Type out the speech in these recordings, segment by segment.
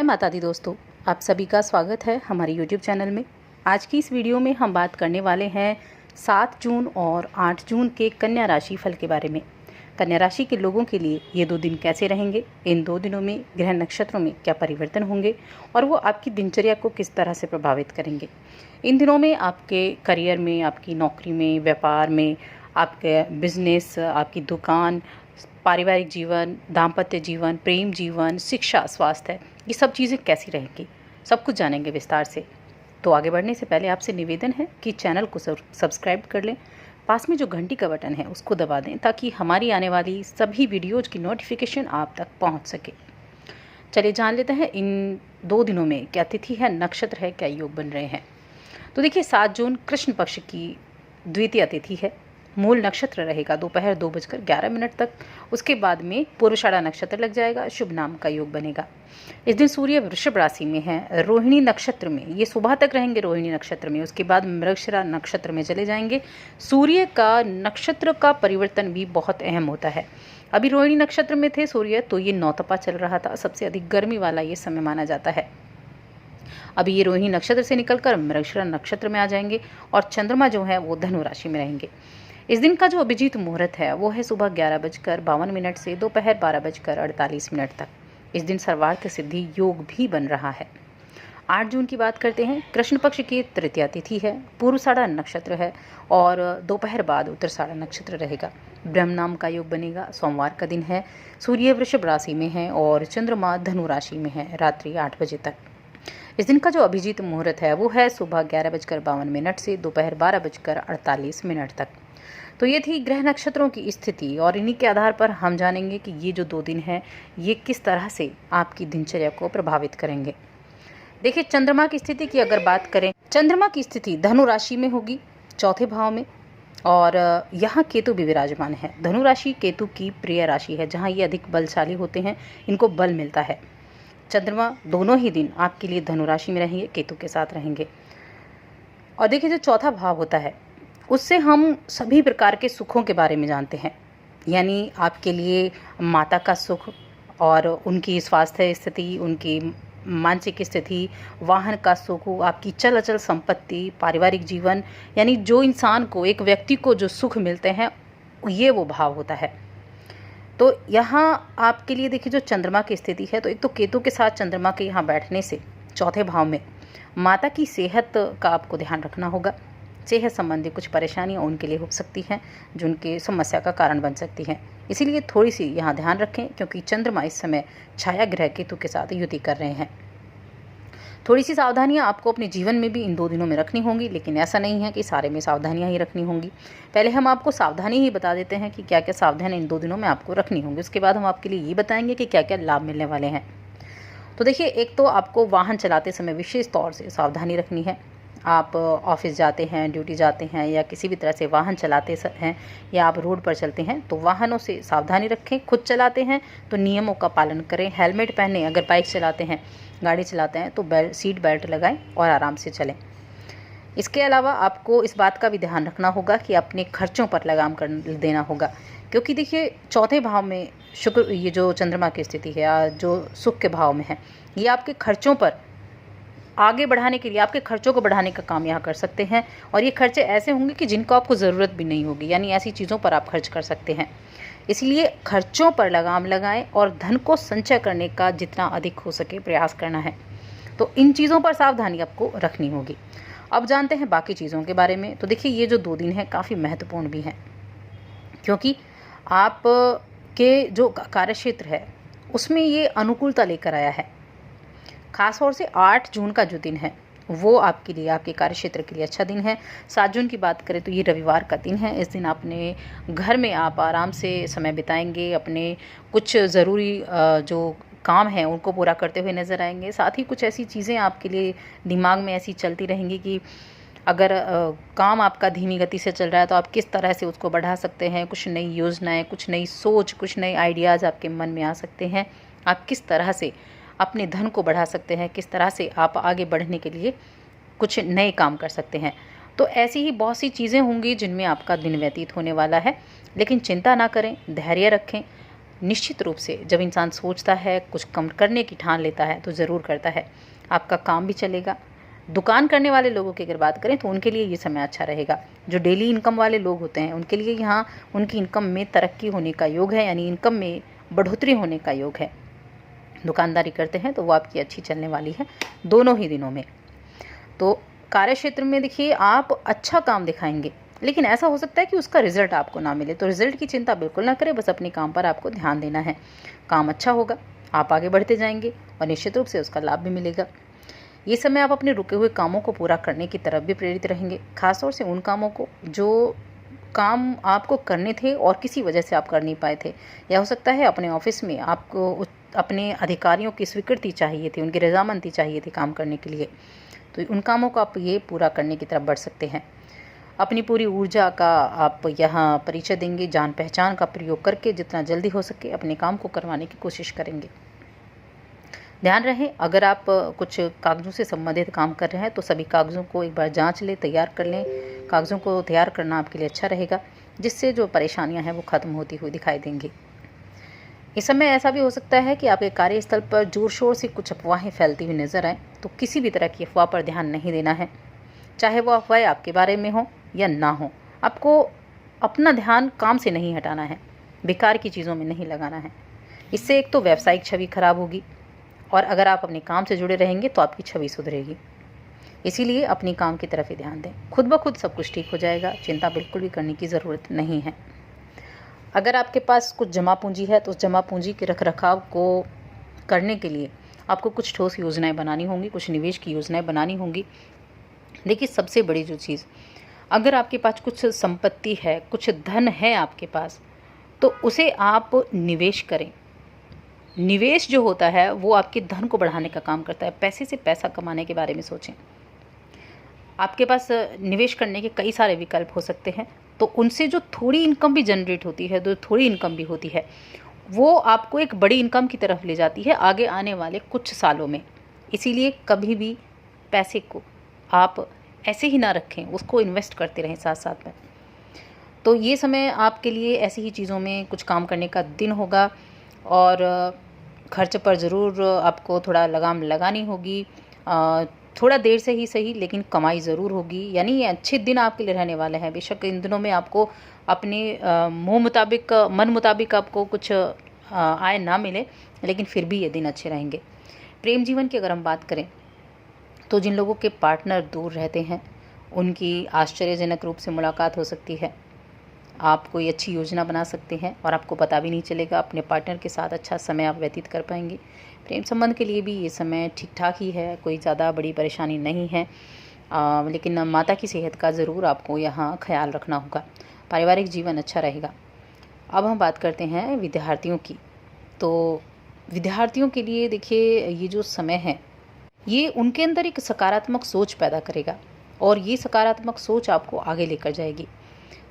माता दी दोस्तों, आप सभी का स्वागत है हमारे यूट्यूब चैनल में। आज की इस वीडियो में हम बात करने वाले हैं 7 जून और 8 जून के कन्या राशि फल के बारे में। कन्या राशि के लोगों के लिए ये 2 दिन कैसे रहेंगे, इन 2 दिनों में ग्रह नक्षत्रों में क्या परिवर्तन होंगे और वो आपकी दिनचर्या को किस तरह से प्रभावित करेंगे। इन दिनों में आपके करियर में, आपकी नौकरी में, व्यापार में, आपके बिजनेस, आपकी दुकान, पारिवारिक जीवन, दाम्पत्य जीवन, प्रेम जीवन, शिक्षा, स्वास्थ्य, ये सब चीज़ें कैसी रहेंगी, सब कुछ जानेंगे विस्तार से। तो आगे बढ़ने से पहले आपसे निवेदन है कि चैनल को सब्सक्राइब कर लें, पास में जो घंटी का बटन है उसको दबा दें ताकि हमारी आने वाली सभी वीडियोज़ की नोटिफिकेशन आप तक पहुंच सके। चलिए जान लेते हैं इन 2 दिनों में क्या तिथि है, नक्षत्र है, क्या योग बन रहे हैं। तो देखिए 7 जून कृष्ण पक्ष की द्वितीय तिथि है। मूल नक्षत्र रहेगा दोपहर 2:11 तक। उसके बाद में पूर्वाषाढ़ा नक्षत्र लग जाएगा, शुभ नाम का योग बनेगा। इस दिन सूर्य वृषभ राशि में है, रोहिणी नक्षत्र में, ये सुबह तक रहेंगे रोहिणी नक्षत्र में। उसके बाद मृगशिरा नक्षत्र में चले जाएंगे। सूर्य का नक्षत्र का परिवर्तन भी बहुत अहम होता है। अभी रोहिणी नक्षत्र में थे सूर्य, तो ये नौतपा चल रहा था, सबसे अधिक गर्मी वाला ये समय माना जाता है। अभी ये रोहिणी नक्षत्र से निकलकर मृगशिरा नक्षत्र में आ जाएंगे और चंद्रमा जो है वो धनु राशि में रहेंगे। इस दिन का जो अभिजीत मुहूर्त है वो है सुबह 11:52 से दोपहर 12:48 तक। इस दिन सर्वार्थ सिद्धि योग भी बन रहा है। 8 जून की बात करते हैं। कृष्ण पक्ष की तृतीया तिथि है, पूर्वाषाढ़ा नक्षत्र है और दोपहर बाद उत्तराषाढ़ा नक्षत्र रहेगा। ब्रह्म नाम का योग बनेगा। सोमवार का दिन है। सूर्य वृषभ राशि में है और चंद्रमा धनु राशि में है रात्रि 8 बजे तक। इस दिन का जो अभिजीत मुहूर्त है वो है सुबह 11:52 से दोपहर 12:48 तक। तो ये थी ग्रह नक्षत्रों की स्थिति और इन्हीं के आधार पर हम जानेंगे कि ये जो 2 दिन हैं ये किस तरह से आपकी दिनचर्या को प्रभावित करेंगे। देखिए चंद्रमा की स्थिति की अगर बात करें, चंद्रमा की स्थिति धनु राशि में होगी, चौथे भाव में, और यहाँ केतु भी विराजमान है। धनु राशि केतु की प्रिय राशि है, जहाँ ये अधिक बलशाली होते हैं, इनको बल मिलता है। चंद्रमा दोनों ही दिन आपके लिए धनु राशि में रहेंगे, केतु के साथ रहेंगे। और देखिए जो चौथा भाव होता है उससे हम सभी प्रकार के सुखों के बारे में जानते हैं, यानी आपके लिए माता का सुख और उनकी स्वास्थ्य स्थिति, उनकी मानसिक स्थिति, वाहन का सुख, आपकी चल अचल संपत्ति, पारिवारिक जीवन, यानी जो इंसान को, एक व्यक्ति को जो सुख मिलते हैं ये वो भाव होता है। तो यहाँ आपके लिए देखिए जो चंद्रमा की स्थिति है, तो एक तो केतु के साथ चंद्रमा के यहाँ बैठने से चौथे भाव में माता की सेहत का आपको ध्यान रखना होगा। सेहत संबंधी कुछ परेशानियाँ उनके लिए हो सकती हैं जो उनके समस्या का कारण बन सकती हैं, इसीलिए थोड़ी सी यहाँ ध्यान रखें, क्योंकि चंद्रमा इस समय छाया ग्रह केतु के साथ युति कर रहे हैं। थोड़ी सी सावधानियाँ आपको अपने जीवन में भी इन 2 दिनों में रखनी होंगी, लेकिन ऐसा नहीं है कि सारे में सावधानियाँ ही रखनी होंगी। पहले हम आपको सावधानी ही बता देते हैं कि क्या क्या सावधानी इन 2 दिनों में आपको रखनी होंगी। उसके बाद हम आपके लिए ये बताएंगे कि क्या क्या लाभ मिलने वाले हैं। तो देखिए एक तो आपको वाहन चलाते समय विशेष तौर से सावधानी रखनी है। आप ऑफिस जाते हैं, ड्यूटी जाते हैं या किसी भी तरह से वाहन चलाते हैं या आप रोड पर चलते हैं तो वाहनों से सावधानी रखें। खुद चलाते हैं तो नियमों का पालन करें, हेलमेट पहनें। अगर बाइक चलाते हैं, गाड़ी चलाते हैं तो सीट बेल्ट लगाएं और आराम से चलें। इसके अलावा आपको इस बात का भी ध्यान रखना होगा कि अपने खर्चों पर लगाम कर देना होगा, क्योंकि देखिए चौथे भाव में शुक्र, ये जो चंद्रमा की स्थिति है जो सुख के भाव में है, ये आपके खर्चों पर आगे बढ़ाने के लिए, आपके खर्चों को बढ़ाने का काम यहाँ कर सकते हैं। और ये खर्चे ऐसे होंगे कि जिनको आपको ज़रूरत भी नहीं होगी, यानी ऐसी चीज़ों पर आप खर्च कर सकते हैं। इसलिए खर्चों पर लगाम लगाएं और धन को संचय करने का जितना अधिक हो सके प्रयास करना है। तो इन चीज़ों पर सावधानी आपको रखनी होगी। अब जानते हैं बाकी चीज़ों के बारे में। तो देखिए ये जो 2 दिन हैं काफ़ी महत्वपूर्ण भी हैं, क्योंकि आप के जो कार्यक्षेत्र है उसमें ये अनुकूलता लेकर आया है। खास तौर से 8 जून का जो दिन है वो आपके लिए, आपके कार्यक्षेत्र के लिए अच्छा दिन है। 7 जून की बात करें तो ये रविवार का दिन है। इस दिन अपने घर में आप आराम से समय बिताएंगे, अपने कुछ ज़रूरी जो काम हैं उनको पूरा करते हुए नज़र आएंगे। साथ ही कुछ ऐसी चीज़ें आपके लिए दिमाग में ऐसी चलती रहेंगी कि अगर काम आपका धीमी गति से चल रहा है तो आप किस तरह से उसको बढ़ा सकते हैं। कुछ नई योजनाएं, कुछ नई सोच, कुछ नए आइडियाज़ आपके मन में आ सकते हैं। आप किस तरह से अपने धन को बढ़ा सकते हैं, किस तरह से आप आगे बढ़ने के लिए कुछ नए काम कर सकते हैं। तो ऐसी ही बहुत सी चीज़ें होंगी जिनमें आपका दिन व्यतीत होने वाला है, लेकिन चिंता ना करें, धैर्य रखें, निश्चित रूप से जब इंसान सोचता है, कुछ कम करने की ठान लेता है तो ज़रूर करता है। आपका काम भी चलेगा। दुकान करने वाले लोगों की अगर बात करें तो उनके लिए ये समय अच्छा रहेगा। जो डेली इनकम वाले लोग होते हैं उनके लिए यहाँ उनकी इनकम में तरक्की होने का योग है, यानी इनकम में बढ़ोतरी होने का योग है। दुकानदारी करते हैं तो वो आपकी अच्छी चलने वाली है दोनों ही दिनों में। तो कार्य क्षेत्र में देखिए आप अच्छा काम दिखाएंगे, लेकिन ऐसा हो सकता है कि उसका रिजल्ट आपको ना मिले, तो रिजल्ट की चिंता बिल्कुल ना करें, बस अपने काम पर आपको ध्यान देना है। काम अच्छा होगा, आप आगे बढ़ते जाएंगे और निश्चित रूप से उसका लाभ भी मिलेगा। ये समय आप अपने रुके हुए कामों को पूरा करने की तरफ भी प्रेरित रहेंगे, खासतौर से उन कामों को जो काम आपको करने थे और किसी वजह से आप कर नहीं पाए थे, या हो सकता है अपने ऑफिस में आपको अपने अधिकारियों की स्वीकृति चाहिए थी, उनकी रजामंदी चाहिए थी काम करने के लिए, तो उन कामों को आप ये पूरा करने की तरफ बढ़ सकते हैं। अपनी पूरी ऊर्जा का आप यहाँ परिचय देंगे, जान पहचान का प्रयोग करके जितना जल्दी हो सके अपने काम को करवाने की कोशिश करेंगे। ध्यान रहे, अगर आप कुछ कागज़ों से संबंधित काम कर रहे हैं तो सभी कागज़ों को एक बार जांच लें, तैयार कर लें। कागज़ों को तैयार करना आपके लिए अच्छा रहेगा, जिससे जो परेशानियां हैं वो ख़त्म होती हुई दिखाई देंगी। इस समय ऐसा भी हो सकता है कि आपके कार्यस्थल पर जोर शोर से कुछ अफवाहें फैलती हुई नजर आए, तो किसी भी तरह की अफवाह पर ध्यान नहीं देना है, चाहे वो अफवाहें आपके बारे में हो या ना हो। आपको अपना ध्यान काम से नहीं हटाना है, बेकार की चीज़ों में नहीं लगाना है। इससे एक तो व्यावसायिक छवि खराब होगी, और अगर आप अपने काम से जुड़े रहेंगे तो आपकी छवि सुधरेगी। इसीलिए अपनी काम की तरफ ही ध्यान दें, खुद ब खुद सब कुछ ठीक हो जाएगा, चिंता बिल्कुल भी करने की ज़रूरत नहीं है। अगर आपके पास कुछ जमा पूंजी है तो उस जमा पूंजी के रखरखाव को करने के लिए आपको कुछ ठोस योजनाएं बनानी होंगी, कुछ निवेश की योजनाएं बनानी होंगी। देखिए, सबसे बड़ी जो चीज़, अगर आपके पास कुछ संपत्ति है, कुछ धन है आपके पास, तो उसे आप निवेश करें। निवेश जो होता है वो आपके धन को बढ़ाने का काम करता है। पैसे से पैसा कमाने के बारे में सोचें। आपके पास निवेश करने के कई सारे विकल्प हो सकते हैं, तो उनसे जो थोड़ी इनकम भी जनरेट होती है, जो थोड़ी इनकम भी होती है, वो आपको एक बड़ी इनकम की तरफ ले जाती है आगे आने वाले कुछ सालों में। इसीलिए कभी भी पैसे को आप ऐसे ही ना रखें, उसको इन्वेस्ट करते रहें साथ साथ में। तो ये समय आपके लिए ऐसी ही चीज़ों में कुछ काम करने का दिन होगा, और खर्च पर ज़रूर आपको थोड़ा लगाम लगानी होगी। थोड़ा देर से ही सही, लेकिन कमाई ज़रूर होगी। यानी ये अच्छे दिन आपके लिए रहने वाले हैं। बेशक इन दिनों में आपको अपने मुँह मुताबिक, मन मुताबिक आपको कुछ आय ना मिले, लेकिन फिर भी ये दिन अच्छे रहेंगे। प्रेम जीवन की अगर हम बात करें तो जिन लोगों के पार्टनर दूर रहते हैं उनकी आश्चर्यजनक रूप से मुलाकात हो सकती है। आप कोई अच्छी योजना बना सकते हैं और आपको पता भी नहीं चलेगा। अपने पार्टनर के साथ अच्छा समय आप व्यतीत कर पाएंगे। प्रेम संबंध के लिए भी ये समय ठीक ठाक ही है, कोई ज़्यादा बड़ी परेशानी नहीं है। लेकिन माता की सेहत का ज़रूर आपको यहाँ ख्याल रखना होगा। पारिवारिक जीवन अच्छा रहेगा। अब हम बात करते हैं विद्यार्थियों की। तो विद्यार्थियों के लिए देखिए, ये जो समय है ये उनके अंदर एक सकारात्मक सोच पैदा करेगा, और ये सकारात्मक सोच आपको आगे लेकर जाएगी।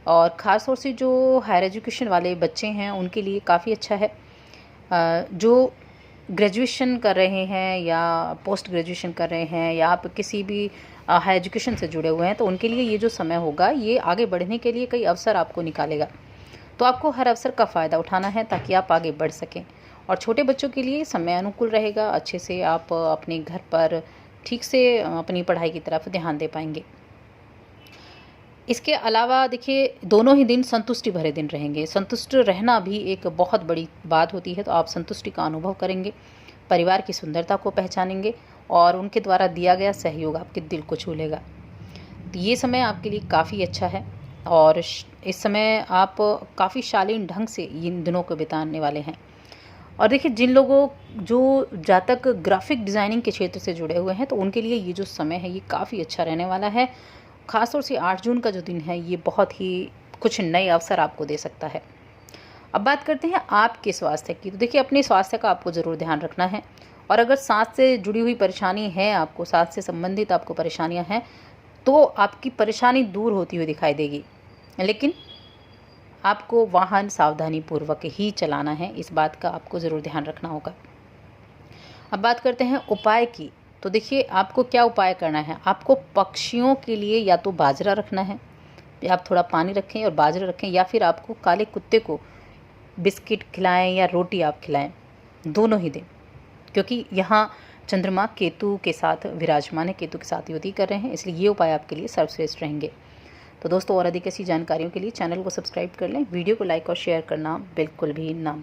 और ख़ास तौर से जो हायर एजुकेशन वाले बच्चे हैं उनके लिए काफ़ी अच्छा है। जो ग्रेजुएशन कर रहे हैं या पोस्ट ग्रेजुएशन कर रहे हैं, या आप किसी भी हायर एजुकेशन से जुड़े हुए हैं, तो उनके लिए ये जो समय होगा ये आगे बढ़ने के लिए कई अवसर आपको निकालेगा। तो आपको हर अवसर का फ़ायदा उठाना है ताकि आप आगे बढ़ सकें। और छोटे बच्चों के लिए समय अनुकूल रहेगा, अच्छे से आप अपने घर पर ठीक से अपनी पढ़ाई की तरफ ध्यान दे पाएंगे। इसके अलावा देखिए, दोनों ही दिन संतुष्टि भरे दिन रहेंगे। संतुष्ट रहना भी एक बहुत बड़ी बात होती है, तो आप संतुष्टि का अनुभव करेंगे, परिवार की सुंदरता को पहचानेंगे, और उनके द्वारा दिया गया सहयोग आपके दिल को छू लेगा। तो ये समय आपके लिए काफ़ी अच्छा है, और इस समय आप काफ़ी शालीन ढंग से इन दिनों को बिताने वाले हैं। और देखिए, जिन लोगों जो जातक ग्राफिक डिज़ाइनिंग के क्षेत्र से जुड़े हुए हैं, तो उनके लिए ये जो समय है ये काफ़ी अच्छा रहने वाला है। ख़ासतौर से 8 जून का जो दिन है ये बहुत ही कुछ नए अवसर आपको दे सकता है। अब बात करते हैं आपके स्वास्थ्य की। तो देखिए, अपने स्वास्थ्य का आपको ज़रूर ध्यान रखना है, और अगर सांस से जुड़ी हुई परेशानी है, आपको सांस से संबंधित आपको परेशानियां हैं, तो आपकी परेशानी दूर होती हुई दिखाई देगी। लेकिन आपको वाहन सावधानी पूर्वक ही चलाना है, इस बात का आपको ज़रूर ध्यान रखना होगा। अब बात करते हैं उपाय की। तो देखिए, आपको क्या उपाय करना है। आपको पक्षियों के लिए या तो बाजरा रखना है, या आप थोड़ा पानी रखें और बाजरा रखें, या फिर आपको काले कुत्ते को बिस्किट खिलाएं या रोटी आप खिलाएं, दोनों ही दें, क्योंकि यहाँ चंद्रमा केतु के साथ विराजमान है, केतु के साथ युति कर रहे हैं, इसलिए ये उपाय आपके लिए सर्वश्रेष्ठ रहेंगे। तो दोस्तों, और अधिक ऐसी जानकारियों के लिए चैनल को सब्सक्राइब कर लें, वीडियो को लाइक और शेयर करना बिल्कुल भी ना भूलें।